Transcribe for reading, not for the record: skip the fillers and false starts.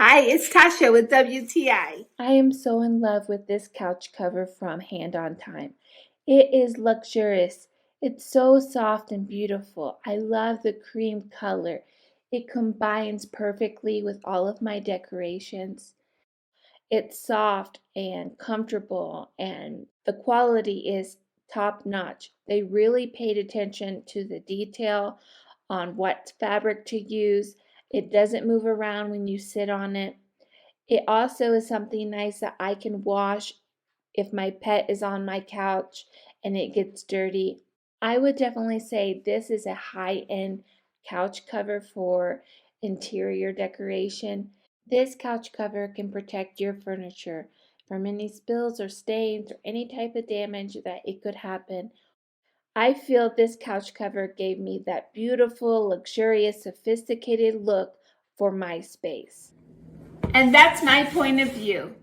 Hi, it's Tasha with WTI. I am so in love with this couch cover from HANDONTIME. It is luxurious. It's so soft and beautiful. I love the cream color. It combines perfectly with all of my decorations. It's soft and comfortable, and the quality is top notch. They really paid attention to the detail on what fabric to use. It doesn't move around when you sit on it. It also is something nice that I can wash if my pet is on my couch and it gets dirty. I would definitely say this is a high-end couch cover for interior decoration. This couch cover can protect your furniture from any spills or stains or any type of damage that it could happen. I feel this couch cover gave me that beautiful, luxurious, sophisticated look for my space. And that's my point of view.